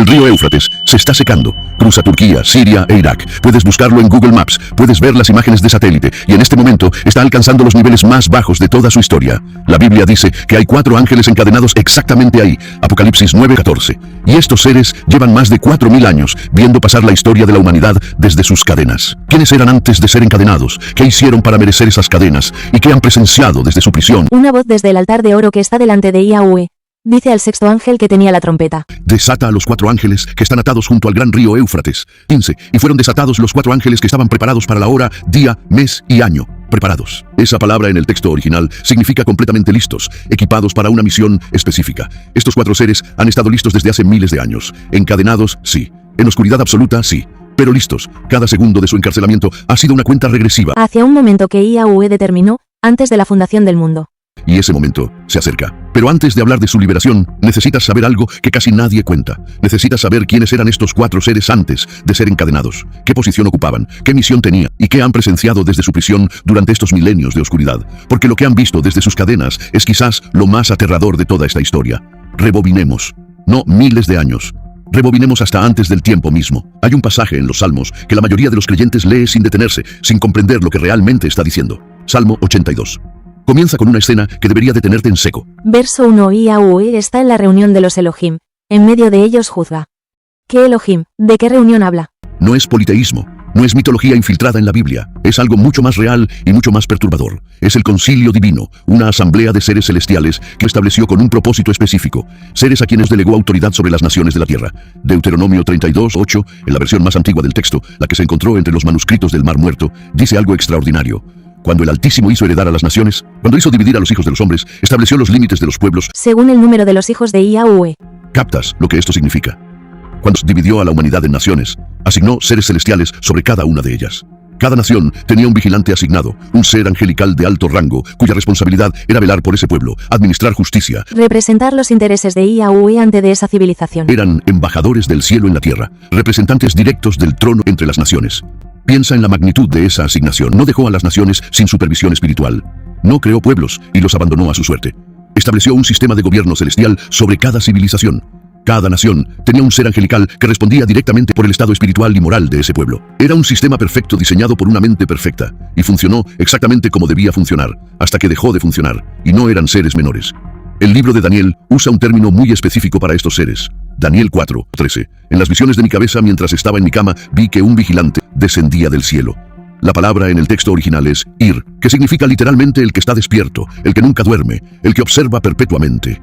El río Éufrates se está secando. Cruza Turquía, Siria e Irak. Puedes buscarlo en Google Maps, puedes ver las imágenes de satélite y en este momento está alcanzando los niveles más bajos de toda su historia. La Biblia dice que hay 4 ángeles encadenados exactamente ahí, Apocalipsis 9:14. Y estos seres llevan más de 4000 años viendo pasar la historia de la humanidad desde sus cadenas. ¿Quiénes eran antes de ser encadenados? ¿Qué hicieron para merecer esas cadenas? ¿Y qué han presenciado desde su prisión? Una voz desde el altar de oro que está delante de Yahweh dice al sexto ángel que tenía la trompeta: Desata a los 4 ángeles que están atados junto al gran río Éufrates. 15. Y fueron desatados los 4 ángeles que estaban preparados para la hora, día, mes y año. Preparados. Esa palabra en el texto original significa completamente listos, equipados para una misión específica. Estos 4 seres han estado listos desde hace miles de años. Encadenados, sí. En oscuridad absoluta, sí. Pero listos. Cada segundo de su encarcelamiento ha sido una cuenta regresiva. Hacia un momento que Yahweh determinó antes de la fundación del mundo. Y ese momento se acerca. Pero antes de hablar de su liberación, necesitas saber algo que casi nadie cuenta. Necesitas saber quiénes eran estos 4 seres antes de ser encadenados, qué posición ocupaban, qué misión tenían y qué han presenciado desde su prisión durante estos milenios de oscuridad. Porque lo que han visto desde sus cadenas es quizás lo más aterrador de toda esta historia. Rebobinemos. No miles de años. Rebobinemos hasta antes del tiempo mismo. Hay un pasaje en los Salmos que la mayoría de los creyentes lee sin detenerse, sin comprender lo que realmente está diciendo. Salmo 82. Comienza con una escena que debería detenerte en seco. Verso 1. Yahweh está en la reunión de los Elohim. En medio de ellos juzga. ¿Qué Elohim? ¿De qué reunión habla? No es politeísmo, no es mitología infiltrada en la Biblia. Es algo mucho más real y mucho más perturbador. Es el concilio divino, una asamblea de seres celestiales que estableció con un propósito específico. Seres a quienes delegó autoridad sobre las naciones de la tierra. Deuteronomio 32:8, en la versión más antigua del texto, la que se encontró entre los manuscritos del Mar Muerto, dice algo extraordinario. Cuando el Altísimo hizo heredar a las naciones, cuando hizo dividir a los hijos de los hombres, estableció los límites de los pueblos según el número de los hijos de Yahweh. ¿Captas lo que esto significa? Cuando dividió a la humanidad en naciones, asignó seres celestiales sobre cada una de ellas. Cada nación tenía un vigilante asignado, un ser angelical de alto rango, cuya responsabilidad era velar por ese pueblo, administrar justicia, representar los intereses de Yahweh ante de esa civilización. Eran embajadores del cielo en la tierra, representantes directos del trono entre las naciones. Piensa en la magnitud de esa asignación. No dejó a las naciones sin supervisión espiritual. No creó pueblos y los abandonó a su suerte. Estableció un sistema de gobierno celestial sobre cada civilización. Cada nación tenía un ser angelical que respondía directamente por el estado espiritual y moral de ese pueblo. Era un sistema perfecto diseñado por una mente perfecta y funcionó exactamente como debía funcionar, hasta que dejó de funcionar, y no eran seres menores. El libro de Daniel usa un término muy específico para estos seres. Daniel 4:13. En las visiones de mi cabeza mientras estaba en mi cama, vi que un vigilante descendía del cielo. La palabra en el texto original es ir, que significa literalmente el que está despierto, el que nunca duerme, el que observa perpetuamente.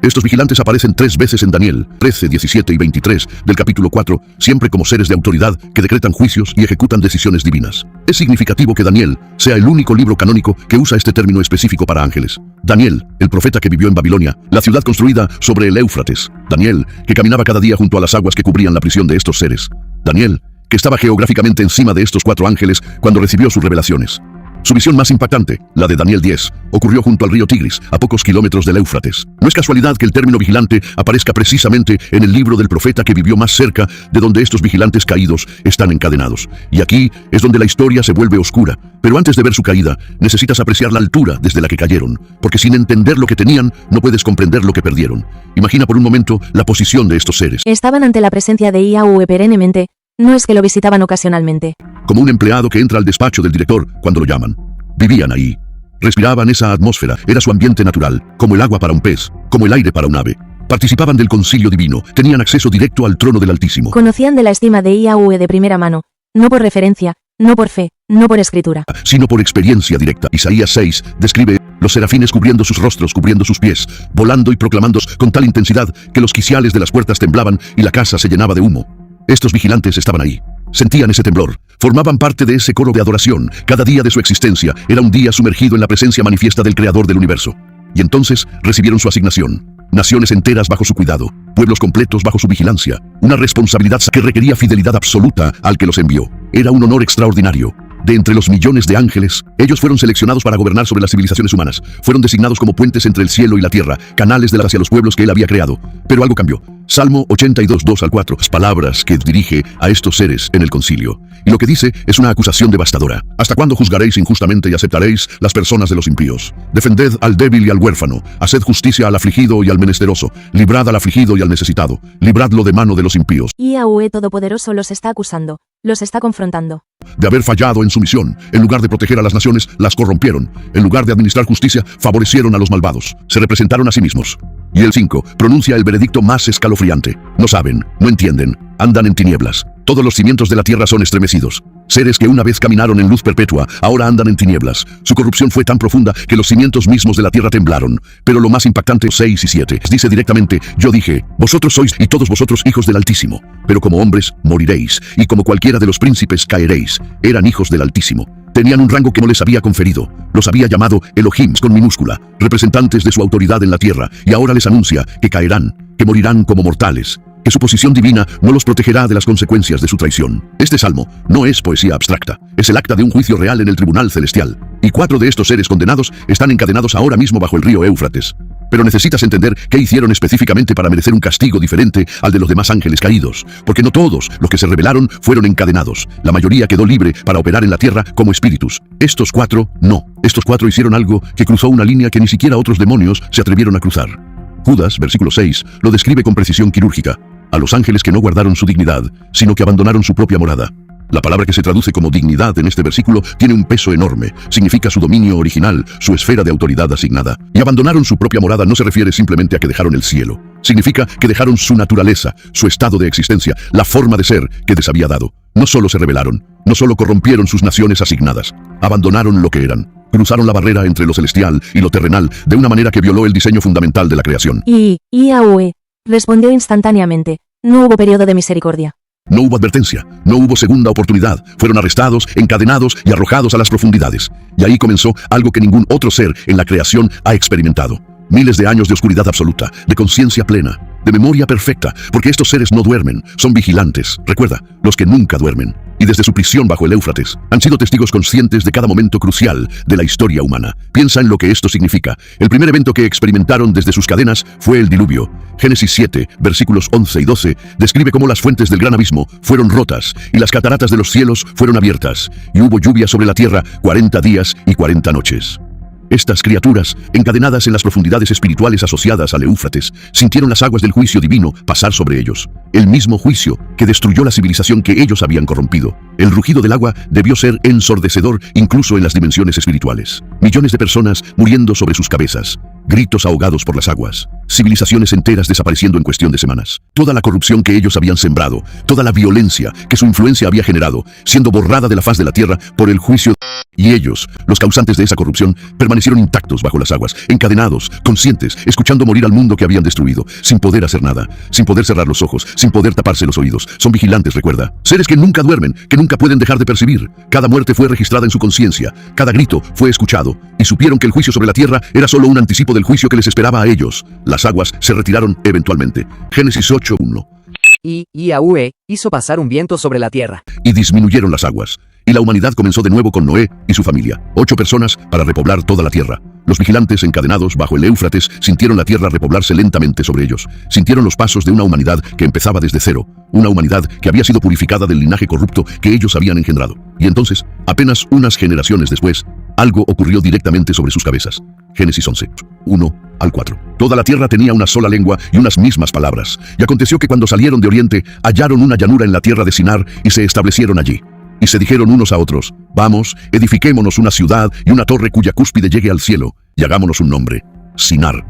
Estos vigilantes aparecen 3 veces en Daniel 13, 17 y 23 del capítulo 4, siempre como seres de autoridad que decretan juicios y ejecutan decisiones divinas. Es significativo que Daniel sea el único libro canónico que usa este término específico para ángeles. Daniel, el profeta que vivió en Babilonia, la ciudad construida sobre el Éufrates. Daniel, que caminaba cada día junto a las aguas que cubrían la prisión de estos seres. Daniel, que estaba geográficamente encima de estos 4 ángeles cuando recibió sus revelaciones. Su visión más impactante, la de Daniel 10, ocurrió junto al río Tigris, a pocos kilómetros del Éufrates. No es casualidad que el término vigilante aparezca precisamente en el libro del profeta que vivió más cerca de donde estos vigilantes caídos están encadenados. Y aquí es donde la historia se vuelve oscura. Pero antes de ver su caída, necesitas apreciar la altura desde la que cayeron, porque sin entender lo que tenían, no puedes comprender lo que perdieron. Imagina por un momento la posición de estos seres. Estaban ante la presencia de Yahweh perennemente, no es que lo visitaban ocasionalmente. Como un empleado que entra al despacho del director cuando lo llaman. Vivían ahí. Respiraban esa atmósfera, era su ambiente natural, como el agua para un pez, como el aire para un ave. Participaban del concilio divino, tenían acceso directo al trono del Altísimo. Conocían de la estima de Yahweh de primera mano, no por referencia, no por fe, no por escritura, sino por experiencia directa. Isaías 6 describe los serafines cubriendo sus rostros, cubriendo sus pies, volando y proclamando con tal intensidad que los quiciales de las puertas temblaban y la casa se llenaba de humo. Estos vigilantes estaban ahí. Sentían ese temblor, formaban parte de ese coro de adoración. Cada día de su existencia era un día sumergido en la presencia manifiesta del Creador del universo. Y entonces recibieron su asignación. Naciones enteras bajo su cuidado, pueblos completos bajo su vigilancia, una responsabilidad que requería fidelidad absoluta al que los envió. Era un honor extraordinario. De entre los millones de ángeles, ellos fueron seleccionados para gobernar sobre las civilizaciones humanas. Fueron designados como puentes entre el cielo y la tierra, canales de la hacia los pueblos que él había creado. Pero algo cambió. Salmo 82, 2-4. Las palabras que dirige a estos seres en el concilio. Y lo que dice es una acusación devastadora. ¿Hasta cuándo juzgaréis injustamente y aceptaréis las personas de los impíos? Defended al débil y al huérfano. Haced justicia al afligido y al menesteroso. Librad al afligido y al necesitado. Libradlo de mano de los impíos. Yahweh Todopoderoso los está acusando. Los está confrontando. De haber fallado en su misión, en lugar de proteger a las naciones, las corrompieron. En lugar de administrar justicia, favorecieron a los malvados. Se representaron a sí mismos. Y el 5 pronuncia el veredicto más escalofriante. No saben, no entienden, andan en tinieblas. Todos los cimientos de la tierra son estremecidos. Seres que una vez caminaron en luz perpetua, ahora andan en tinieblas. Su corrupción fue tan profunda que los cimientos mismos de la tierra temblaron. Pero lo más impactante, 6 y 7, dice directamente, yo dije, vosotros sois y todos vosotros hijos del Altísimo. Pero como hombres moriréis, y como cualquiera de los príncipes caeréis. Eran hijos del Altísimo. Tenían un rango que no les había conferido. Los había llamado Elohim con minúscula, representantes de su autoridad en la tierra, y ahora les anuncia que caerán, que morirán como mortales, que su posición divina no los protegerá de las consecuencias de su traición. Este salmo no es poesía abstracta, es el acta de un juicio real en el tribunal celestial. Y 4 de estos seres condenados están encadenados ahora mismo bajo el río Éufrates. Pero necesitas entender qué hicieron específicamente para merecer un castigo diferente al de los demás ángeles caídos, porque no todos los que se rebelaron fueron encadenados. La mayoría quedó libre para operar en la tierra como espíritus. Estos 4 no. Estos 4 hicieron algo que cruzó una línea que ni siquiera otros demonios se atrevieron a cruzar. Judas, versículo 6, lo describe con precisión quirúrgica. A los ángeles que no guardaron su dignidad, sino que abandonaron su propia morada. La palabra que se traduce como dignidad en este versículo tiene un peso enorme. Significa su dominio original, su esfera de autoridad asignada. Y abandonaron su propia morada no se refiere simplemente a que dejaron el cielo. Significa que dejaron su naturaleza, su estado de existencia, la forma de ser que les había dado. No solo se rebelaron, no solo corrompieron sus naciones asignadas, abandonaron lo que eran. Cruzaron la barrera entre lo celestial y lo terrenal de una manera que violó el diseño fundamental de la creación. Y Yahweh respondió instantáneamente. No hubo periodo de misericordia. No hubo advertencia, no hubo segunda oportunidad. Fueron arrestados, encadenados y arrojados a las profundidades. Y ahí comenzó algo que ningún otro ser en la creación ha experimentado. Miles de años de oscuridad absoluta, de conciencia plena, de memoria perfecta, porque estos seres no duermen, son vigilantes. Recuerda, los que nunca duermen. Y desde su prisión bajo el Éufrates, han sido testigos conscientes de cada momento crucial de la historia humana. Piensa en lo que esto significa. El primer evento que experimentaron desde sus cadenas fue el diluvio. Génesis 7, versículos 11 y 12, describe cómo las fuentes del gran abismo fueron rotas y las cataratas de los cielos fueron abiertas, y hubo lluvia sobre la tierra 40 días y 40 noches. Estas criaturas, encadenadas en las profundidades espirituales asociadas al Éufrates, sintieron las aguas del juicio divino pasar sobre ellos. El mismo juicio que destruyó la civilización que ellos habían corrompido. El rugido del agua debió ser ensordecedor incluso en las dimensiones espirituales. Millones de personas muriendo sobre sus cabezas. Gritos ahogados por las aguas. Civilizaciones enteras desapareciendo en cuestión de semanas. Toda la corrupción que ellos habían sembrado, toda la violencia que su influencia había generado, siendo borrada de la faz de la tierra por el juicio. Y ellos, los causantes de esa corrupción, permanecieron intactos bajo las aguas, encadenados, conscientes, escuchando morir al mundo que habían destruido, sin poder hacer nada, sin poder cerrar los ojos, sin poder taparse los oídos. Son vigilantes, recuerda. Seres que nunca duermen, que nunca pueden dejar de percibir. Cada muerte fue registrada en su conciencia, cada grito fue escuchado, y supieron que el juicio sobre la tierra era solo un anticipo del juicio que les esperaba a ellos. Las aguas se retiraron eventualmente. Génesis 8:1. Y Yahweh hizo pasar un viento sobre la tierra. Y disminuyeron las aguas. Y la humanidad comenzó de nuevo con Noé y su familia. 8 personas para repoblar toda la tierra. Los vigilantes encadenados bajo el Éufrates sintieron la tierra repoblarse lentamente sobre ellos. Sintieron los pasos de una humanidad que empezaba desde cero. Una humanidad que había sido purificada del linaje corrupto que ellos habían engendrado. Y entonces, apenas unas generaciones después, algo ocurrió directamente sobre sus cabezas. Génesis 11, 1-4. Toda la tierra tenía una sola lengua y unas mismas palabras. Y aconteció que cuando salieron de oriente, hallaron una llanura en la tierra de Sinar y se establecieron allí. Y se dijeron unos a otros, vamos, edifiquémonos una ciudad y una torre cuya cúspide llegue al cielo, y hagámonos un nombre, Sinar.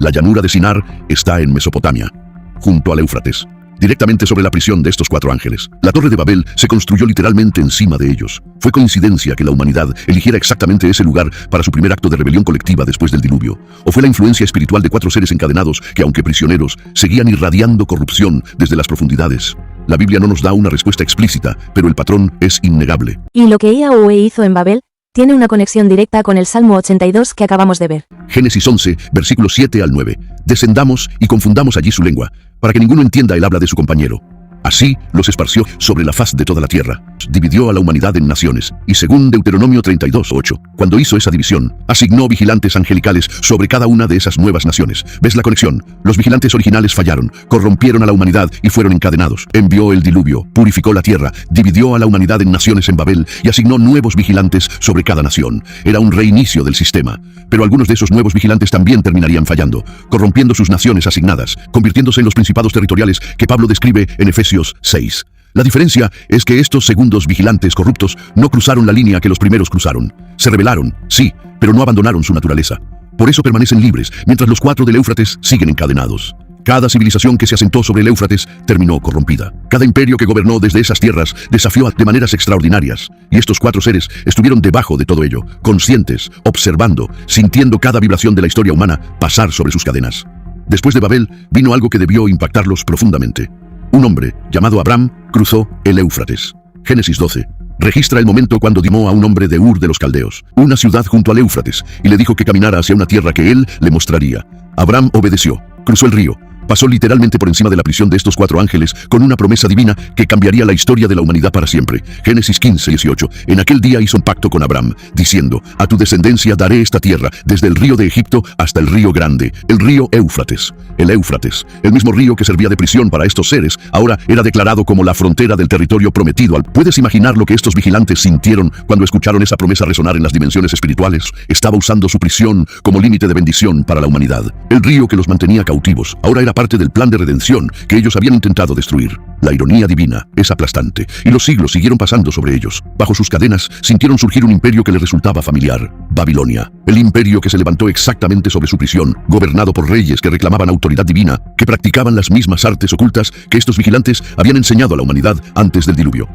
La llanura de Sinar está en Mesopotamia, junto al Éufrates, directamente sobre la prisión de estos 4 ángeles. La torre de Babel se construyó literalmente encima de ellos. Fue coincidencia que la humanidad eligiera exactamente ese lugar para su primer acto de rebelión colectiva después del diluvio. ¿O fue la influencia espiritual de 4 seres encadenados que, aunque prisioneros, seguían irradiando corrupción desde las profundidades? La Biblia no nos da una respuesta explícita, pero el patrón es innegable. Y lo que Yahweh hizo en Babel tiene una conexión directa con el Salmo 82 que acabamos de ver. Génesis 11, versículos 7-9. Descendamos y confundamos allí su lengua, para que ninguno entienda el habla de su compañero. Así los esparció sobre la faz de toda la tierra. Dividió a la humanidad en naciones, y según Deuteronomio 32:8, cuando hizo esa división, asignó vigilantes angelicales sobre cada una de esas nuevas naciones. ¿Ves la conexión? Los vigilantes originales fallaron, corrompieron a la humanidad y fueron encadenados. Envió el diluvio, purificó la tierra, dividió a la humanidad en naciones en Babel y asignó nuevos vigilantes sobre cada nación. Era un reinicio del sistema. Pero algunos de esos nuevos vigilantes también terminarían fallando, corrompiendo sus naciones asignadas, convirtiéndose en los principados territoriales que Pablo describe en Efesios 6. La diferencia es que estos segundos vigilantes corruptos no cruzaron la línea que los primeros cruzaron. Se rebelaron, sí, pero no abandonaron su naturaleza. Por eso permanecen libres, mientras los 4 del Éufrates siguen encadenados. Cada civilización que se asentó sobre el Éufrates terminó corrompida. Cada imperio que gobernó desde esas tierras desafió de maneras extraordinarias. Y estos 4 seres estuvieron debajo de todo ello, conscientes, observando, sintiendo cada vibración de la historia humana pasar sobre sus cadenas. Después de Babel vino algo que debió impactarlos profundamente. Un hombre, llamado Abram, cruzó el Éufrates. Génesis 12. Registra el momento cuando dimó a un hombre de Ur de los Caldeos, una ciudad junto al Éufrates, y le dijo que caminara hacia una tierra que él le mostraría. Abram obedeció, cruzó el río, pasó literalmente por encima de la prisión de estos 4 ángeles con una promesa divina que cambiaría la historia de la humanidad para siempre. Génesis 15:18. En aquel día hizo un pacto con Abram, diciendo: a tu descendencia daré esta tierra, desde el río de Egipto hasta el río grande, el río Éufrates. El Éufrates, el mismo río que servía de prisión para estos seres, ahora era declarado como la frontera del territorio prometido. ¿Puedes imaginar lo que estos vigilantes sintieron cuando escucharon esa promesa resonar en las dimensiones espirituales? Estaba usando su prisión como límite de bendición para la humanidad. El río que los mantenía cautivos ahora era parte del plan de redención que ellos habían intentado destruir. La ironía divina es aplastante, y los siglos siguieron pasando sobre ellos. Bajo sus cadenas sintieron surgir un imperio que les resultaba familiar: Babilonia. El imperio que se levantó exactamente sobre su prisión, gobernado por reyes que reclamaban autoridad divina, que practicaban las mismas artes ocultas que estos vigilantes habían enseñado a la humanidad antes del diluvio.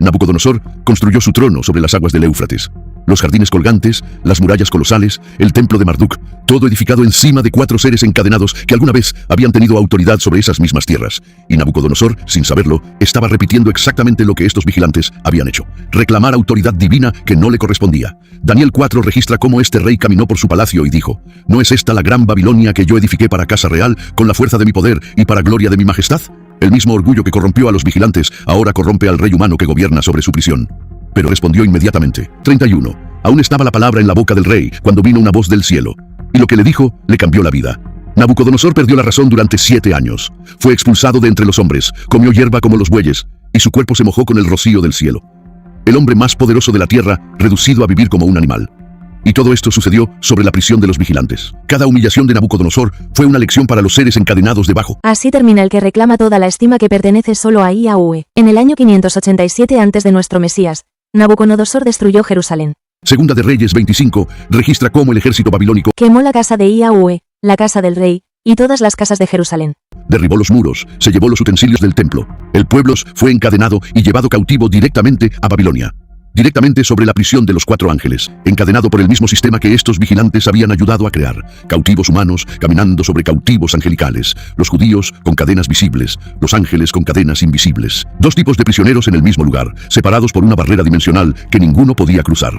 Nabucodonosor construyó su trono sobre las aguas del Éufrates. Los jardines colgantes, las murallas colosales, el templo de Marduk, todo edificado encima de 4 seres encadenados que alguna vez habían tenido autoridad sobre esas mismas tierras. Y Nabucodonosor, sin saberlo, estaba repitiendo exactamente lo que estos vigilantes habían hecho: reclamar autoridad divina que no le correspondía. Daniel 4 registra cómo este rey caminó por su palacio y dijo: ¿no es esta la gran Babilonia que yo edifiqué para casa real, con la fuerza de mi poder y para gloria de mi majestad? El mismo orgullo que corrompió a los vigilantes ahora corrompe al rey humano que gobierna sobre su prisión. Pero respondió inmediatamente. 31. Aún estaba la palabra en la boca del rey cuando vino una voz del cielo, y lo que le dijo le cambió la vida. Nabucodonosor perdió la razón durante 7 años. Fue expulsado de entre los hombres, comió hierba como los bueyes, y su cuerpo se mojó con el rocío del cielo. El hombre más poderoso de la tierra, reducido a vivir como un animal. Y todo esto sucedió sobre la prisión de los vigilantes. Cada humillación de Nabucodonosor fue una lección para los seres encadenados debajo. Así termina el que reclama toda la estima que pertenece solo a Yahweh. En el año 587 antes de nuestro Mesías, Nabucodonosor destruyó Jerusalén. Segunda de Reyes 25 registra cómo el ejército babilónico Quemó la casa de Yahweh, la casa del rey, y todas las casas de Jerusalén. derribó los muros, se llevó los utensilios del templo. El pueblo fue encadenado y llevado cautivo directamente a Babilonia. Directamente sobre la prisión de los 4 ángeles, encadenado por el mismo sistema que estos vigilantes habían ayudado a crear. Cautivos humanos caminando sobre cautivos angelicales, los judíos con cadenas visibles, los ángeles con cadenas invisibles. 2 tipos de prisioneros en el mismo lugar, separados por una barrera dimensional que ninguno podía cruzar.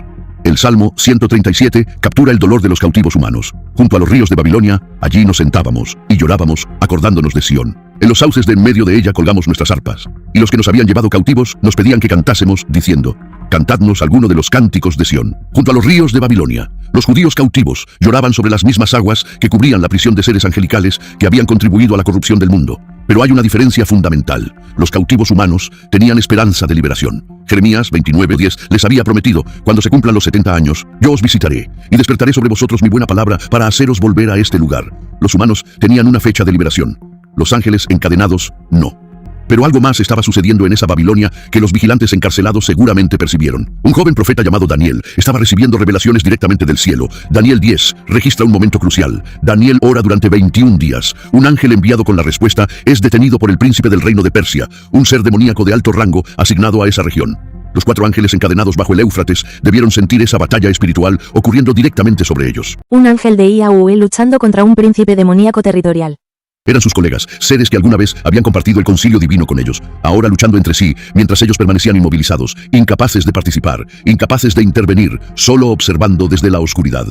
El Salmo 137 captura el dolor de los cautivos humanos. Junto a los ríos de Babilonia, allí nos sentábamos y llorábamos, acordándonos de Sión. En los sauces de en medio de ella colgamos nuestras arpas. Y los que nos habían llevado cautivos nos pedían que cantásemos, diciendo: cantadnos alguno de los cánticos de Sión. Junto a los ríos de Babilonia, los judíos cautivos lloraban sobre las mismas aguas que cubrían la prisión de seres angelicales que habían contribuido a la corrupción del mundo. Pero hay una diferencia fundamental. Los cautivos humanos tenían esperanza de liberación. Jeremías 29:10 les había prometido: cuando se cumplan los 70 años, yo os visitaré y despertaré sobre vosotros mi buena palabra para haceros volver a este lugar. Los humanos tenían una fecha de liberación. Los ángeles encadenados, no. Pero algo más estaba sucediendo en esa Babilonia que los vigilantes encarcelados seguramente percibieron. Un joven profeta llamado Daniel estaba recibiendo revelaciones directamente del cielo. Daniel 10 registra un momento crucial. Daniel ora durante 21 días. Un ángel enviado con la respuesta es detenido por el príncipe del reino de Persia, un ser demoníaco de alto rango asignado a esa región. Los 4 ángeles encadenados bajo el Éufrates debieron sentir esa batalla espiritual ocurriendo directamente sobre ellos. Un ángel de Yahweh luchando contra un príncipe demoníaco territorial. Eran sus colegas, seres que alguna vez habían compartido el concilio divino con ellos, ahora luchando entre sí, mientras ellos permanecían inmovilizados, incapaces de participar, incapaces de intervenir, solo observando desde la oscuridad.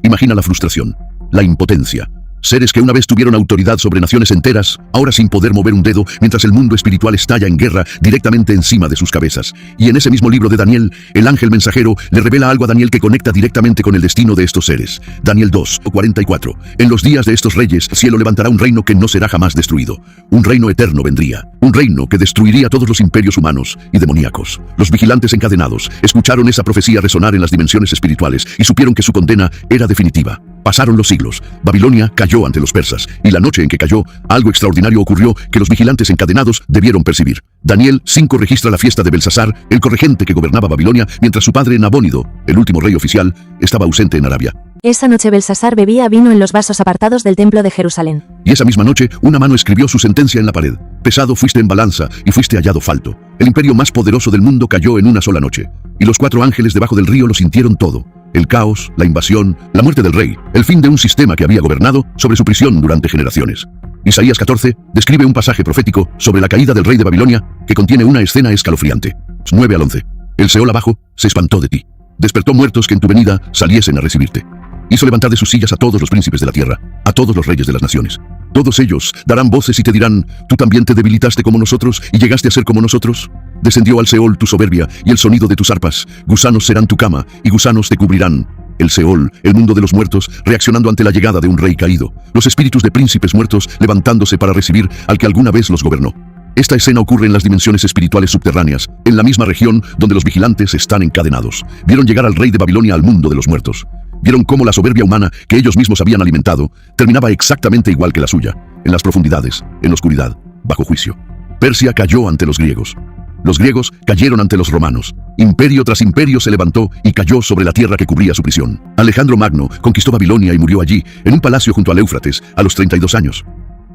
Imagina la frustración, la impotencia. Seres que una vez tuvieron autoridad sobre naciones enteras, ahora sin poder mover un dedo, mientras el mundo espiritual estalla en guerra directamente encima de sus cabezas. Y en ese mismo libro de Daniel, el ángel mensajero le revela algo a Daniel que conecta directamente con el destino de estos seres. Daniel 2:44. En los días de estos reyes, el cielo levantará un reino que no será jamás destruido. Un reino eterno vendría. Un reino que destruiría todos los imperios humanos y demoníacos. Los vigilantes encadenados escucharon esa profecía resonar en las dimensiones espirituales y supieron que su condena era definitiva. Pasaron los siglos. Babilonia cayó ante los persas, y la noche en que cayó, algo extraordinario ocurrió que los vigilantes encadenados debieron percibir. Daniel 5 registra la fiesta de Belsasar, el corregente que gobernaba Babilonia, mientras su padre Nabónido, el último rey oficial, estaba ausente en Arabia. Esa noche Belsasar bebía vino en los vasos apartados del templo de Jerusalén. Y esa misma noche, una mano escribió su sentencia en la pared. Pesado fuiste en balanza, y fuiste hallado falto. El imperio más poderoso del mundo cayó en una sola noche. Y los 4 ángeles debajo del río lo sintieron todo. El caos, la invasión, la muerte del rey, el fin de un sistema que había gobernado sobre su prisión durante generaciones. Isaías 14 describe un pasaje profético sobre la caída del rey de Babilonia que contiene una escena escalofriante. 9 al 11. El Seol abajo se espantó de ti. Despertó muertos que en tu venida saliesen a recibirte. Hizo levantar de sus sillas a todos los príncipes de la tierra, a todos los reyes de las naciones. Todos ellos darán voces y te dirán, ¿tú también te debilitaste como nosotros y llegaste a ser como nosotros? Descendió al Seol tu soberbia y el sonido de tus arpas. Gusanos serán tu cama y gusanos te cubrirán. El Seol, el mundo de los muertos, reaccionando ante la llegada de un rey caído. Los espíritus de príncipes muertos levantándose para recibir al que alguna vez los gobernó. Esta escena ocurre en las dimensiones espirituales subterráneas, en la misma región donde los vigilantes están encadenados. Vieron llegar al rey de Babilonia al mundo de los muertos. Vieron cómo la soberbia humana que ellos mismos habían alimentado terminaba exactamente igual que la suya, en las profundidades, en la oscuridad, bajo juicio. Persia cayó ante los griegos. Los griegos cayeron ante los romanos. Imperio tras imperio se levantó y cayó sobre la tierra que cubría su prisión. Alejandro Magno conquistó Babilonia y murió allí, en un palacio junto al Éufrates, a los 32 años.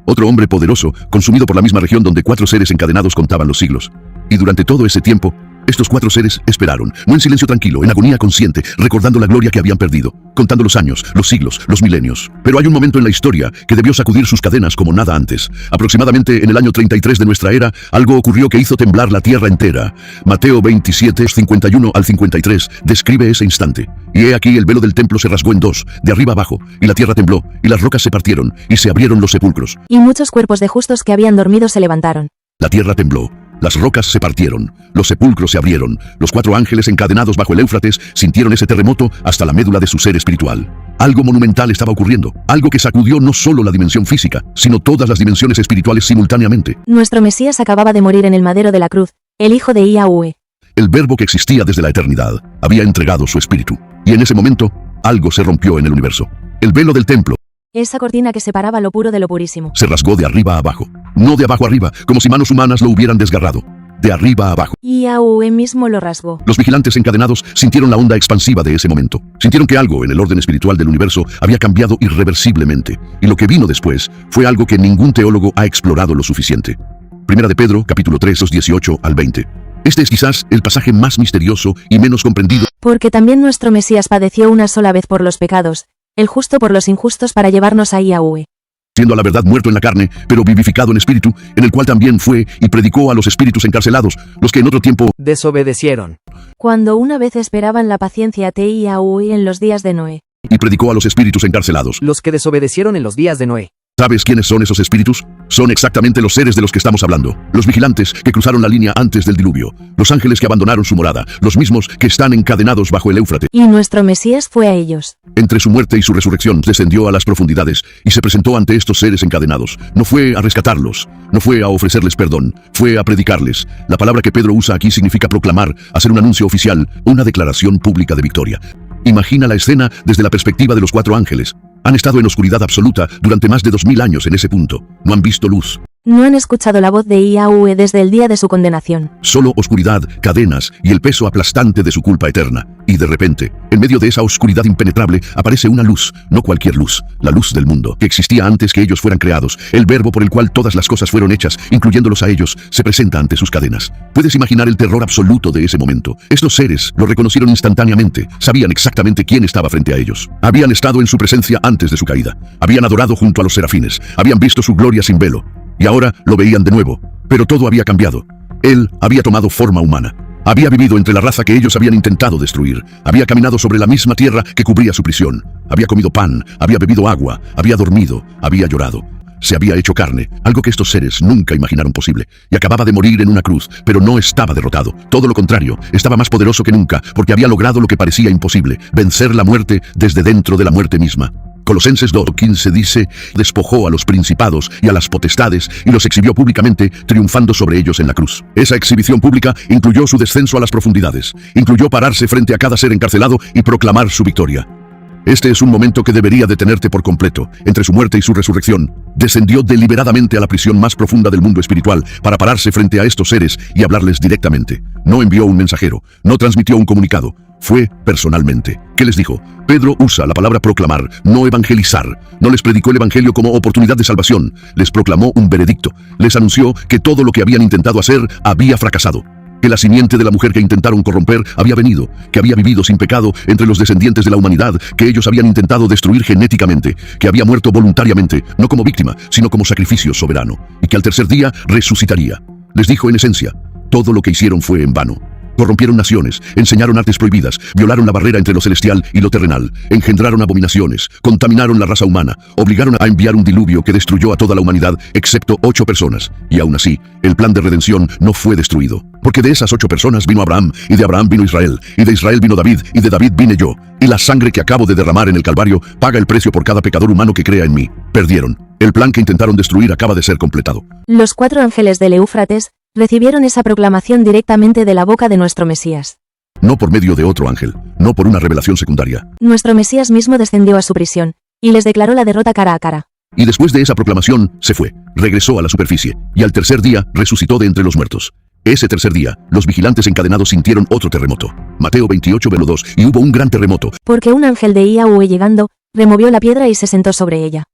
Otro hombre poderoso, consumido por la misma región donde 4 seres encadenados contaban los siglos. Y durante todo ese tiempo, estos 4 seres esperaron, no en silencio tranquilo, en agonía consciente, recordando la gloria que habían perdido, contando los años, los siglos, los milenios. Pero hay un momento en la historia que debió sacudir sus cadenas como nada antes. Aproximadamente en el año 33 de nuestra era, algo ocurrió que hizo temblar la tierra entera. Mateo 27, 51 al 53, describe ese instante. Y he aquí el velo del templo se rasgó en 2, de arriba abajo, y la tierra tembló, y las rocas se partieron, y se abrieron los sepulcros. Y muchos cuerpos de justos que habían dormido se levantaron. La tierra tembló. Las rocas se partieron, los sepulcros se abrieron, los 4 ángeles encadenados bajo el Éufrates sintieron ese terremoto hasta la médula de su ser espiritual. Algo monumental estaba ocurriendo, algo que sacudió no solo la dimensión física, sino todas las dimensiones espirituales simultáneamente. Nuestro Mesías acababa de morir en el madero de la cruz, el hijo de Yahweh. El verbo que existía desde la eternidad había entregado su espíritu, y en ese momento, algo se rompió en el universo. El velo del templo, Esa cortina que separaba lo puro de lo purísimo, se rasgó de arriba a abajo, no de abajo arriba, como si manos humanas lo hubieran desgarrado. De arriba a abajo. y Yahweh mismo lo rasgó. Los vigilantes encadenados sintieron la onda expansiva de ese momento. Sintieron que algo en el orden espiritual del universo había cambiado irreversiblemente. Y lo que vino después fue algo que ningún teólogo ha explorado lo suficiente. Primera de Pedro, capítulo 3, 18 al 20. Este es quizás el pasaje más misterioso y menos comprendido. Porque también nuestro Mesías padeció una sola vez por los pecados, el justo por los injustos para llevarnos a Yahweh. Siendo a la verdad muerto en la carne, pero vivificado en espíritu, en el cual también fue y predicó a los espíritus encarcelados, los que en otro tiempo desobedecieron. Cuando una vez esperaban la paciencia de Yahweh en los días de Noé. y predicó a los espíritus encarcelados. Los que desobedecieron en los días de Noé. ¿Sabes quiénes son esos espíritus? Son exactamente los seres de los que estamos hablando. Los vigilantes que cruzaron la línea antes del diluvio. Los ángeles que abandonaron su morada. Los mismos que están encadenados bajo el Éufrates. Y nuestro Mesías fue a ellos. Entre su muerte y su resurrección descendió a las profundidades y se presentó ante estos seres encadenados. No fue a rescatarlos, no fue a ofrecerles perdón, fue a predicarles. La palabra que Pedro usa aquí significa proclamar, hacer un anuncio oficial, una declaración pública de victoria. Imagina la escena desde la perspectiva de los 4 ángeles. Han estado en oscuridad absoluta durante más de 2000 años en ese punto. No han visto luz. No han escuchado la voz de Yahweh desde el día de su condenación. Solo oscuridad, cadenas y el peso aplastante de su culpa eterna. Y de repente, en medio de esa oscuridad impenetrable, aparece una luz, no cualquier luz, la luz del mundo, que existía antes que ellos fueran creados. El verbo por el cual todas las cosas fueron hechas, incluyéndolos a ellos, se presenta ante sus cadenas. Puedes imaginar el terror absoluto de ese momento. Estos seres lo reconocieron instantáneamente, sabían exactamente quién estaba frente a ellos. Habían estado en su presencia antes de su caída. Habían adorado junto a los serafines, habían visto su gloria sin velo. Y ahora lo veían de nuevo, pero todo había cambiado. Él había tomado forma humana. Había vivido entre la raza que ellos habían intentado destruir. Había caminado sobre la misma tierra que cubría su prisión. Había comido pan, había bebido agua, había dormido, había llorado. Se había hecho carne, algo que estos seres nunca imaginaron posible, y acababa de morir en una cruz, pero no estaba derrotado. Todo lo contrario, estaba más poderoso que nunca, porque había logrado lo que parecía imposible, vencer la muerte desde dentro de la muerte misma. Colosenses 2:15 dice, despojó a los principados y a las potestades y los exhibió públicamente, triunfando sobre ellos en la cruz. Esa exhibición pública incluyó su descenso a las profundidades, incluyó pararse frente a cada ser encarcelado y proclamar su victoria. Este es un momento que debería detenerte por completo. Entre su muerte y su resurrección, descendió deliberadamente a la prisión más profunda del mundo espiritual para pararse frente a estos seres y hablarles directamente. No envió un mensajero, no transmitió un comunicado. Fue personalmente. ¿Qué les dijo? Pedro usa la palabra proclamar, no evangelizar. No les predicó el evangelio como oportunidad de salvación. Les proclamó un veredicto. Les anunció que todo lo que habían intentado hacer había fracasado. Que la simiente de la mujer que intentaron corromper había venido, que había vivido sin pecado entre los descendientes de la humanidad, que ellos habían intentado destruir genéticamente, que había muerto voluntariamente, no como víctima, sino como sacrificio soberano, y que al tercer día resucitaría. Les dijo en esencia, todo lo que hicieron fue en vano. Corrompieron naciones, enseñaron artes prohibidas, violaron la barrera entre lo celestial y lo terrenal, engendraron abominaciones, contaminaron la raza humana, obligaron a enviar un diluvio que destruyó a toda la humanidad, excepto 8 personas. Y aún así, el plan de redención no fue destruido. Porque de esas 8 personas vino Abraham, y de Abraham vino Israel, y de Israel vino David, y de David vine yo. Y la sangre que acabo de derramar en el Calvario paga el precio por cada pecador humano que crea en mí. Perdieron. El plan que intentaron destruir acaba de ser completado. Los 4 ángeles del Éufrates recibieron esa proclamación directamente de la boca de nuestro Mesías. No por medio de otro ángel, no por una revelación secundaria. Nuestro Mesías mismo descendió a su prisión, y les declaró la derrota cara a cara. Y después de esa proclamación, se fue, regresó a la superficie, y al tercer día resucitó de entre los muertos. Ese tercer día, los vigilantes encadenados sintieron otro terremoto. Mateo 28:2, y hubo un gran terremoto. Porque un ángel de Yahweh llegando, removió la piedra y se sentó sobre ella.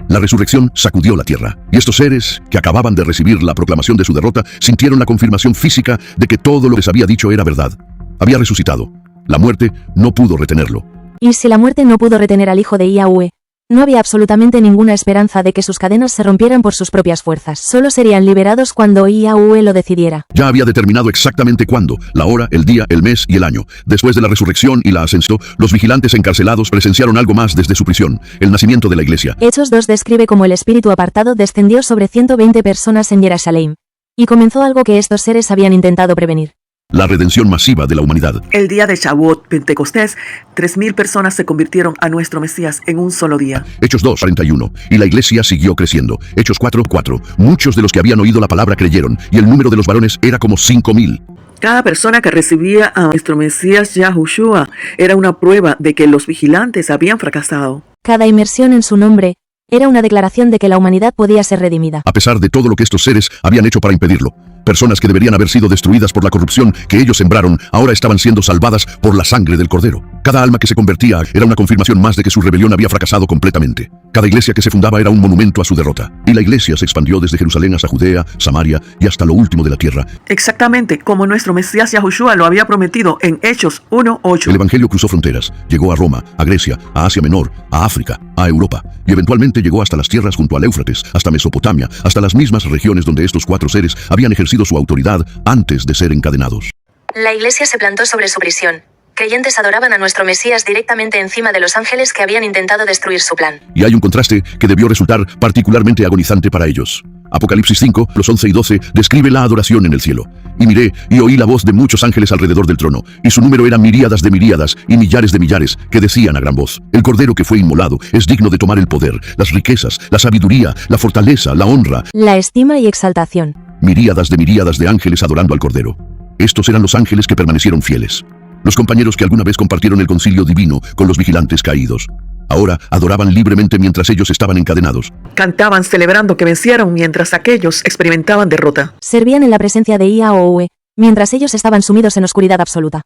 La resurrección sacudió la tierra, y estos seres, que acababan de recibir la proclamación de su derrota, sintieron la confirmación física de que todo lo que les había dicho era verdad. Había resucitado. La muerte no pudo retenerlo. Y si la muerte no pudo retener al hijo de Yahweh, no había absolutamente ninguna esperanza de que sus cadenas se rompieran por sus propias fuerzas. Solo serían liberados cuando Yahweh lo decidiera. Ya había determinado exactamente cuándo, la hora, el día, el mes y el año. Después de la resurrección y la ascensión, los vigilantes encarcelados presenciaron algo más desde su prisión, el nacimiento de la iglesia. Hechos 2 describe cómo el espíritu apartado descendió sobre 120 personas en Jerusalén, y comenzó algo que estos seres habían intentado prevenir. La redención masiva de la humanidad. El día de Shavuot, Pentecostés, 3,000 personas se convirtieron a nuestro Mesías en un solo día. Hechos 2:41. Y la iglesia siguió creciendo. Hechos 4:4. Muchos de los que habían oído la palabra creyeron, y el número de los varones era como 5,000. Cada persona que recibía a nuestro Mesías Yahushua era una prueba de que los vigilantes habían fracasado. Cada inmersión en su nombre era una declaración de que la humanidad podía ser redimida. A pesar de todo lo que estos seres habían hecho para impedirlo. Personas que deberían haber sido destruidas por la corrupción que ellos sembraron, ahora estaban siendo salvadas por la sangre del Cordero. Cada alma que se convertía era una confirmación más de que su rebelión había fracasado completamente. Cada iglesia que se fundaba era un monumento a su derrota. Y la iglesia se expandió desde Jerusalén hasta Judea, Samaria y hasta lo último de la tierra. Exactamente como nuestro Mesías Yahushua lo había prometido en Hechos 1:8. El evangelio cruzó fronteras, llegó a Roma, a Grecia, a Asia Menor, a África, a Europa, y eventualmente llegó hasta las tierras junto al Éufrates, hasta Mesopotamia, hasta las mismas regiones donde estos 4 seres habían ejercido su autoridad antes de ser encadenados. La iglesia se plantó sobre su prisión. Creyentes adoraban a nuestro Mesías directamente encima de los ángeles que habían intentado destruir su plan. Y hay un contraste que debió resultar particularmente agonizante para ellos. Apocalipsis 5, los 11 y 12, describe la adoración en el cielo. Y miré, y oí la voz de muchos ángeles alrededor del trono, y su número era miríadas de miríadas, y millares de millares, que decían a gran voz, el Cordero que fue inmolado es digno de tomar el poder, las riquezas, la sabiduría, la fortaleza, la honra, la estima y exaltación. Miríadas de ángeles adorando al Cordero. Estos eran los ángeles que permanecieron fieles. Los compañeros que alguna vez compartieron el concilio divino con los vigilantes caídos. Ahora adoraban libremente mientras ellos estaban encadenados. Cantaban celebrando que vencieron mientras aquellos experimentaban derrota. Servían en la presencia de Yahweh, mientras ellos estaban sumidos en oscuridad absoluta.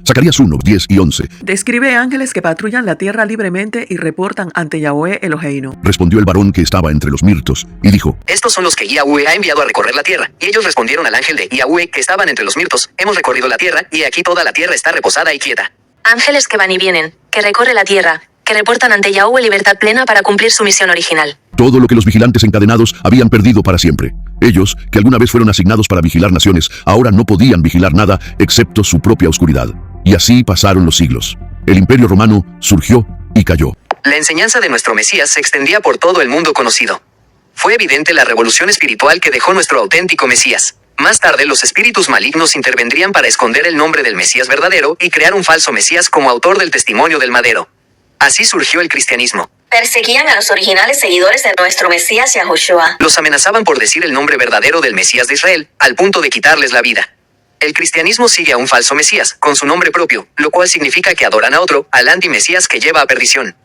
Zacarías 1, 10 y 11. Describe ángeles que patrullan la tierra libremente y reportan ante Yahweh Eloheinu. Respondió el varón que estaba entre los mirtos, y dijo, Estos son los que Yahweh ha enviado a recorrer la tierra. Y ellos respondieron al ángel de Yahweh que estaban entre los mirtos, hemos recorrido la tierra, y aquí toda la tierra está reposada y quieta. Ángeles que van y vienen, que recorre la tierra, que reportan ante Yahweh libertad plena para cumplir su misión original. Todo lo que los vigilantes encadenados habían perdido para siempre. Ellos, que alguna vez fueron asignados para vigilar naciones, ahora no podían vigilar nada excepto su propia oscuridad. Y así pasaron los siglos. El Imperio Romano surgió y cayó. La enseñanza de nuestro Mesías se extendía por todo el mundo conocido. Fue evidente la revolución espiritual que dejó nuestro auténtico Mesías. Más tarde los espíritus malignos intervendrían para esconder el nombre del Mesías verdadero y crear un falso Mesías como autor del testimonio del madero. Así surgió el cristianismo. Perseguían a los originales seguidores de nuestro Mesías Yahushua. Los amenazaban por decir el nombre verdadero del Mesías de Israel, al punto de quitarles la vida. El cristianismo sigue a un falso Mesías, con su nombre propio, lo cual significa que adoran a otro, al anti-Mesías que lleva a perdición.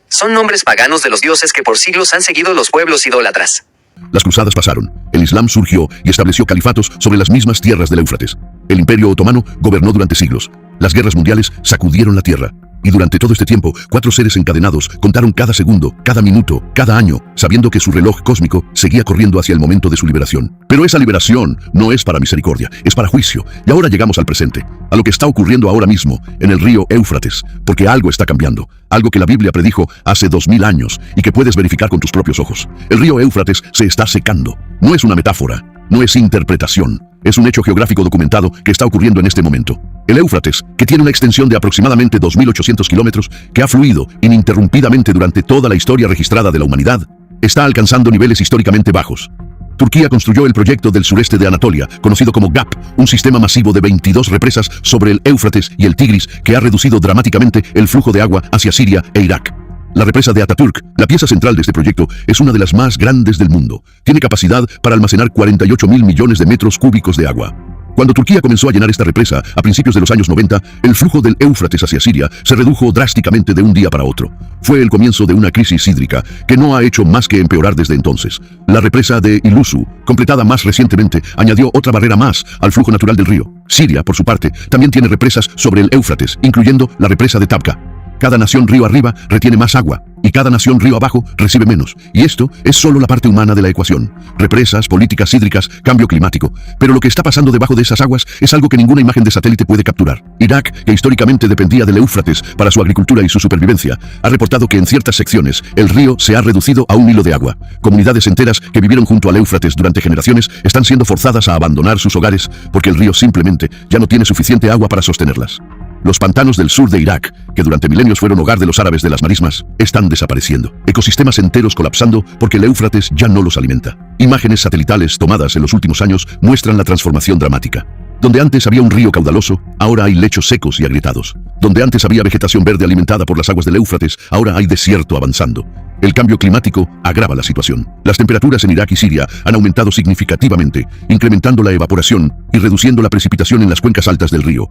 Son nombres paganos de los dioses que por siglos han seguido los pueblos idólatras. Las cruzadas pasaron, el Islam surgió y estableció califatos sobre las mismas tierras del Éufrates. El Imperio Otomano gobernó durante siglos. Las guerras mundiales sacudieron la tierra. Y durante todo este tiempo, 4 seres encadenados contaron cada segundo, cada minuto, cada año, sabiendo que su reloj cósmico seguía corriendo hacia el momento de su liberación. Pero esa liberación no es para misericordia, es para juicio. Y ahora llegamos al presente, a lo que está ocurriendo ahora mismo en el río Éufrates, porque algo está cambiando, algo que la Biblia predijo hace 2000 años y que puedes verificar con tus propios ojos. El río Éufrates se está secando. No es una metáfora, no es interpretación. Es un hecho geográfico documentado que está ocurriendo en este momento. El Éufrates, que tiene una extensión de aproximadamente 2.800 kilómetros, que ha fluido ininterrumpidamente durante toda la historia registrada de la humanidad, está alcanzando niveles históricamente bajos. Turquía construyó el proyecto del sureste de Anatolia, conocido como GAP, un sistema masivo de 22 represas sobre el Éufrates y el Tigris que ha reducido dramáticamente el flujo de agua hacia Siria e Irak. La represa de Ataturk, la pieza central de este proyecto, es una de las más grandes del mundo. Tiene capacidad para almacenar 48.000 millones de metros cúbicos de agua. Cuando Turquía comenzó a llenar esta represa a principios de los años 90, el flujo del Éufrates hacia Siria se redujo drásticamente de un día para otro. Fue el comienzo de una crisis hídrica que no ha hecho más que empeorar desde entonces. La represa de Ilusu, completada más recientemente, añadió otra barrera más al flujo natural del río. Siria, por su parte, también tiene represas sobre el Éufrates, incluyendo la represa de Tabqa. Cada nación río arriba retiene más agua y cada nación río abajo recibe menos. Y esto es solo la parte humana de la ecuación. Represas, políticas hídricas, cambio climático. Pero lo que está pasando debajo de esas aguas es algo que ninguna imagen de satélite puede capturar. Irak, que históricamente dependía del Éufrates para su agricultura y su supervivencia, ha reportado que en ciertas secciones el río se ha reducido a un hilo de agua. Comunidades enteras que vivieron junto al Éufrates durante generaciones están siendo forzadas a abandonar sus hogares porque el río simplemente ya no tiene suficiente agua para sostenerlas. Los pantanos del sur de Irak, que durante milenios fueron hogar de los árabes de las marismas, están desapareciendo. Ecosistemas enteros colapsando porque el Éufrates ya no los alimenta. Imágenes satelitales tomadas en los últimos años muestran la transformación dramática. Donde antes había un río caudaloso, ahora hay lechos secos y agrietados. Donde antes había vegetación verde alimentada por las aguas del Éufrates, ahora hay desierto avanzando. El cambio climático agrava la situación. Las temperaturas en Irak y Siria han aumentado significativamente, incrementando la evaporación y reduciendo la precipitación en las cuencas altas del río.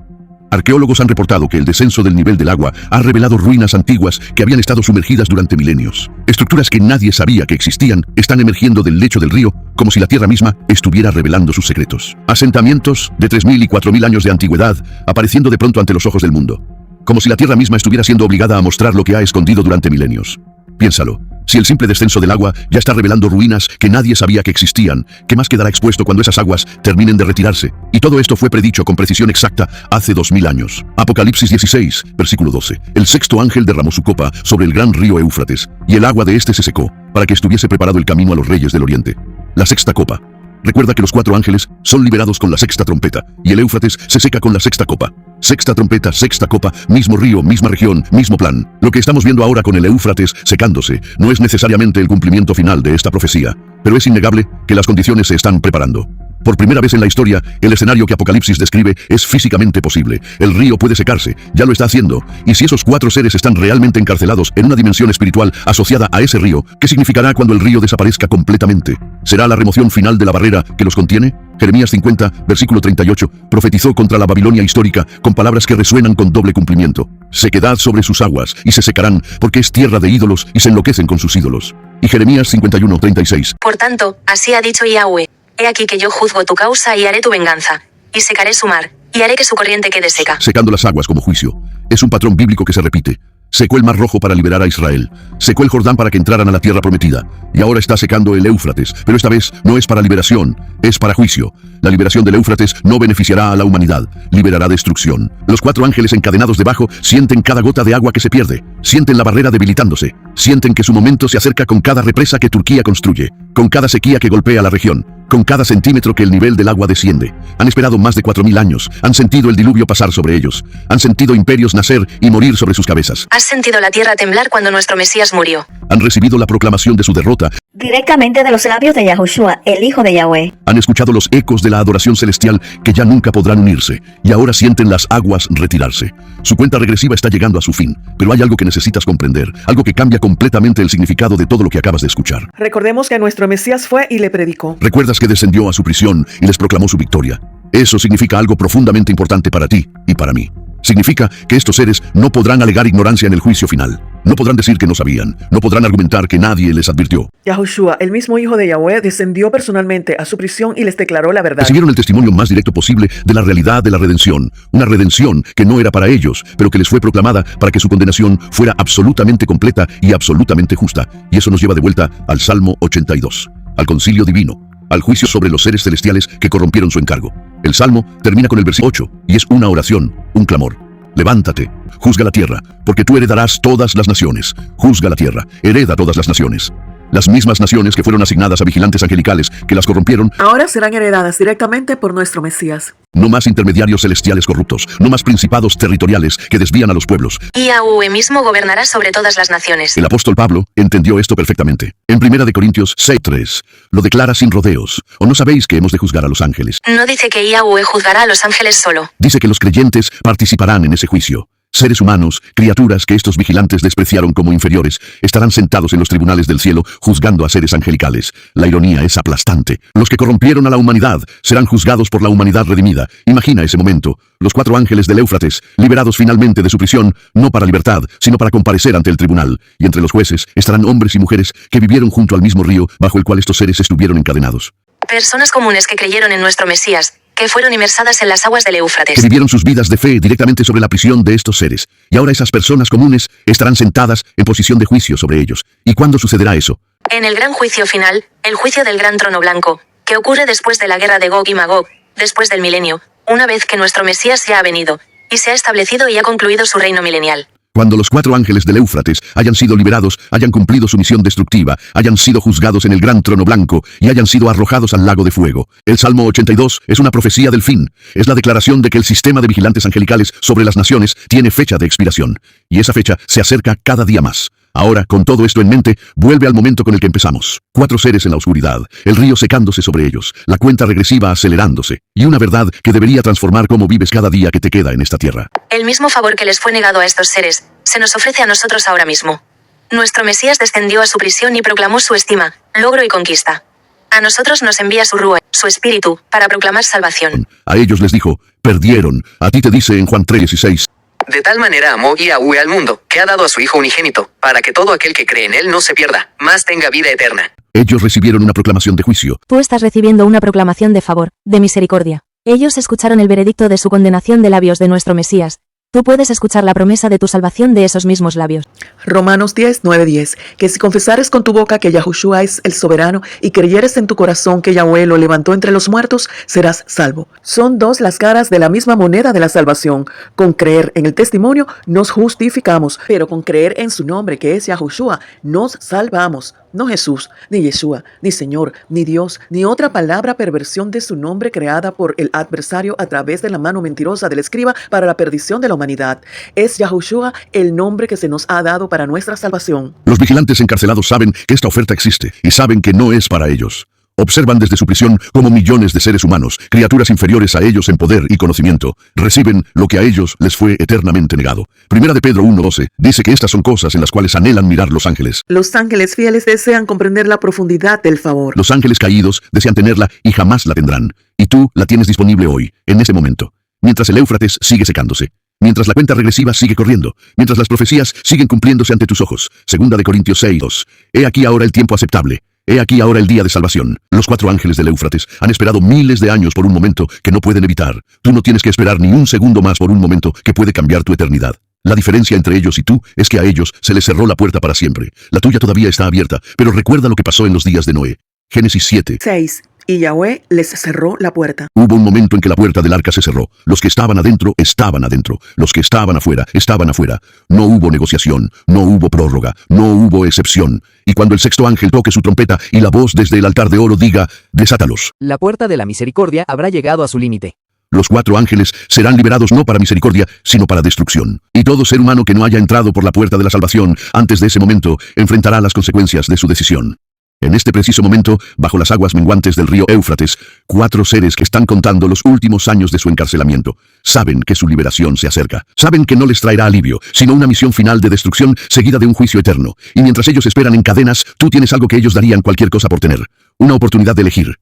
Arqueólogos han reportado que el descenso del nivel del agua ha revelado ruinas antiguas que habían estado sumergidas durante milenios. Estructuras que nadie sabía que existían están emergiendo del lecho del río como si la tierra misma estuviera revelando sus secretos. Asentamientos de 3.000 y 4.000 años de antigüedad apareciendo de pronto ante los ojos del mundo. Como si la tierra misma estuviera siendo obligada a mostrar lo que ha escondido durante milenios. Piénsalo. Si el simple descenso del agua ya está revelando ruinas que nadie sabía que existían, ¿qué más quedará expuesto cuando esas aguas terminen de retirarse? Y todo esto fue predicho con precisión exacta hace 2000 años. Apocalipsis 16, versículo 12. El sexto ángel derramó su copa sobre el gran río Éufrates, y el agua de este se secó, para que estuviese preparado el camino a los reyes del oriente. La sexta copa. Recuerda que los 4 ángeles son liberados con la sexta trompeta, y el Éufrates se seca con la sexta copa. Sexta trompeta, sexta copa, mismo río, misma región, mismo plan. Lo que estamos viendo ahora con el Éufrates secándose no es necesariamente el cumplimiento final de esta profecía, pero es innegable que las condiciones se están preparando. Por primera vez en la historia, el escenario que Apocalipsis describe es físicamente posible. El río puede secarse, ya lo está haciendo. Y si esos 4 seres están realmente encarcelados en una dimensión espiritual asociada a ese río, ¿qué significará cuando el río desaparezca completamente? ¿Será la remoción final de la barrera que los contiene? Jeremías 50, versículo 38, profetizó contra la Babilonia histórica con palabras que resuenan con doble cumplimiento. Sequedad sobre sus aguas, y se secarán, porque es tierra de ídolos, y se enloquecen con sus ídolos. Y Jeremías 51, 36. Por tanto, así ha dicho Yahweh. He aquí que yo juzgo tu causa y haré tu venganza, y secaré su mar, y haré que su corriente quede seca. Secando las aguas como juicio. Es un patrón bíblico que se repite. Secó el Mar Rojo para liberar a Israel. Secó el Jordán para que entraran a la tierra prometida. Y ahora está secando el Éufrates. Pero esta vez no es para liberación, es para juicio. La liberación del Éufrates no beneficiará a la humanidad, liberará destrucción. Los 4 ángeles encadenados debajo sienten cada gota de agua que se pierde. Sienten la barrera debilitándose. Sienten que su momento se acerca con cada represa que Turquía construye, con cada sequía que golpea la región, con cada centímetro que el nivel del agua desciende. Han esperado más de 4000 años. Han sentido el diluvio pasar sobre ellos. Han sentido imperios nacer y morir sobre sus cabezas. Has sentido la tierra temblar cuando nuestro Mesías murió. Han recibido la proclamación de su derrota. Directamente de los labios de Yahushua, el Hijo de Yahweh. Han escuchado los ecos de la adoración celestial que ya nunca podrán unirse, y ahora sienten las aguas retirarse. Su cuenta regresiva está llegando a su fin, pero hay algo que necesitas comprender, algo que cambia completamente el significado de todo lo que acabas de escuchar. Recordemos que nuestro Mesías fue y le predicó. ¿Recuerdas que descendió a su prisión y les proclamó su victoria? Eso significa algo profundamente importante para ti y para mí. Significa que estos seres no podrán alegar ignorancia en el juicio final. No podrán decir que no sabían. No podrán argumentar que nadie les advirtió. Yahushua, el mismo Hijo de Yahweh, descendió personalmente a su prisión y les declaró la verdad. Recibieron el testimonio más directo posible de la realidad de la redención. Una redención que no era para ellos, pero que les fue proclamada para que su condenación fuera absolutamente completa y absolutamente justa. Y eso nos lleva de vuelta al Salmo 82, al concilio divino, al juicio sobre los seres celestiales que corrompieron su encargo. El Salmo termina con el versículo 8, y es una oración, un clamor. Levántate, juzga la tierra, porque tú heredarás todas las naciones. Juzga la tierra, hereda todas las naciones. Las mismas naciones que fueron asignadas a vigilantes angelicales que las corrompieron, ahora serán heredadas directamente por nuestro Mesías. no más intermediarios celestiales corruptos, no más principados territoriales que desvían a los pueblos. Yahweh mismo gobernará sobre todas las naciones. El apóstol Pablo entendió esto perfectamente. En 1 Corintios 6:3, lo declara sin rodeos. ¿O no sabéis que hemos de juzgar a los ángeles? No dice que Yahweh juzgará a los ángeles solo. Dice que los creyentes participarán en ese juicio. Seres humanos, criaturas que estos vigilantes despreciaron como inferiores, estarán sentados en los tribunales del cielo juzgando a seres angelicales. La ironía es aplastante. Los que corrompieron a la humanidad serán juzgados por la humanidad redimida. Imagina ese momento. Los 4 ángeles del Éufrates, liberados finalmente de su prisión, no para libertad, sino para comparecer ante el tribunal. Y entre los jueces estarán hombres y mujeres que vivieron junto al mismo río bajo el cual estos seres estuvieron encadenados. Personas comunes que creyeron en nuestro Mesías, que fueron inmersadas en las aguas del Que Éufrates. vivieron sus vidas de fe directamente sobre la prisión de estos seres. Y ahora esas personas comunes estarán sentadas en posición de juicio sobre ellos. ¿Y cuándo sucederá eso? En el gran juicio final, el juicio del gran trono blanco, que ocurre después de la guerra de Gog y Magog, después del milenio, una vez que nuestro Mesías ya ha venido, y se ha establecido y ha concluido su reino milenial. Cuando los 4 ángeles del Éufrates hayan sido liberados, hayan cumplido su misión destructiva, hayan sido juzgados en el gran trono blanco y hayan sido arrojados al lago de fuego. El Salmo 82 es una profecía del fin. Es la declaración de que el sistema de vigilantes angelicales sobre las naciones tiene fecha de expiración. Y esa fecha se acerca cada día más. Ahora, con todo esto en mente, vuelve al momento con el que empezamos. 4 seres en la oscuridad, el río secándose sobre ellos, la cuenta regresiva acelerándose, y una verdad que debería transformar cómo vives cada día que te queda en esta tierra. El mismo favor que les fue negado a estos seres, se nos ofrece a nosotros ahora mismo. Nuestro Mesías descendió a su prisión y proclamó su estima, logro y conquista. A nosotros nos envía su Rúa, su espíritu, para proclamar salvación. A ellos les dijo, perdieron. A ti te dice en Juan 3:16. De tal manera amó Yahweh al mundo, que ha dado a su Hijo unigénito, para que todo aquel que cree en él no se pierda, mas tenga vida eterna. Ellos recibieron una proclamación de juicio. Tú estás recibiendo una proclamación de favor, de misericordia. Ellos escucharon el veredicto de su condenación de labios de nuestro Mesías. Tú puedes escuchar la promesa de tu salvación de esos mismos labios. Romanos 10:9-10, que si confesares con tu boca que Yahushua es el soberano y creyeres en tu corazón que Yahweh lo levantó entre los muertos, serás salvo. Son 2 las caras de la misma moneda de la salvación. Con creer en el testimonio nos justificamos, pero con creer en su nombre que es Yahushua nos salvamos. No Jesús, ni Yeshua, ni Señor, ni Dios, ni otra palabra perversión de su nombre creada por el adversario a través de la mano mentirosa del escriba para la perdición de la humanidad. Es Yahushua el nombre que se nos ha dado para nuestra salvación. Los vigilantes encarcelados saben que esta oferta existe y saben que no es para ellos. Observan desde su prisión cómo millones de seres humanos, criaturas inferiores a ellos en poder y conocimiento, reciben lo que a ellos les fue eternamente negado. 1 Pedro 1:12 dice que estas son cosas en las cuales anhelan mirar los ángeles. Los ángeles fieles desean comprender la profundidad del favor. Los ángeles caídos desean tenerla y jamás la tendrán. Y tú la tienes disponible hoy, en ese momento. Mientras el Éufrates sigue secándose. Mientras la cuenta regresiva sigue corriendo. Mientras las profecías siguen cumpliéndose ante tus ojos. 2 Corintios 6:2. He aquí ahora el tiempo aceptable. He aquí ahora el día de salvación. Los 4 ángeles del Éufrates han esperado miles de años por un momento que no pueden evitar. Tú no tienes que esperar ni un segundo más por un momento que puede cambiar tu eternidad. La diferencia entre ellos y tú es que a ellos se les cerró la puerta para siempre. La tuya todavía está abierta, pero recuerda lo que pasó en los días de Noé. Génesis 7. 6. Y Yahweh les cerró la puerta. Hubo un momento en que la puerta del arca se cerró. Los que estaban adentro, estaban adentro. Los que estaban afuera, estaban afuera. No hubo negociación, no hubo prórroga, no hubo excepción. Y cuando el sexto ángel toque su trompeta y la voz desde el altar de oro diga, desátalos. La puerta de la misericordia habrá llegado a su límite. Los 4 ángeles serán liberados no para misericordia, sino para destrucción. Y todo ser humano que no haya entrado por la puerta de la salvación antes de ese momento enfrentará las consecuencias de su decisión. En este preciso momento, bajo las aguas menguantes del río Éufrates, 4 seres que están contando los últimos años de su encarcelamiento saben que su liberación se acerca. Saben que no les traerá alivio, sino una misión final de destrucción seguida de un juicio eterno. Y mientras ellos esperan en cadenas, tú tienes algo que ellos darían cualquier cosa por tener. Una oportunidad de elegir.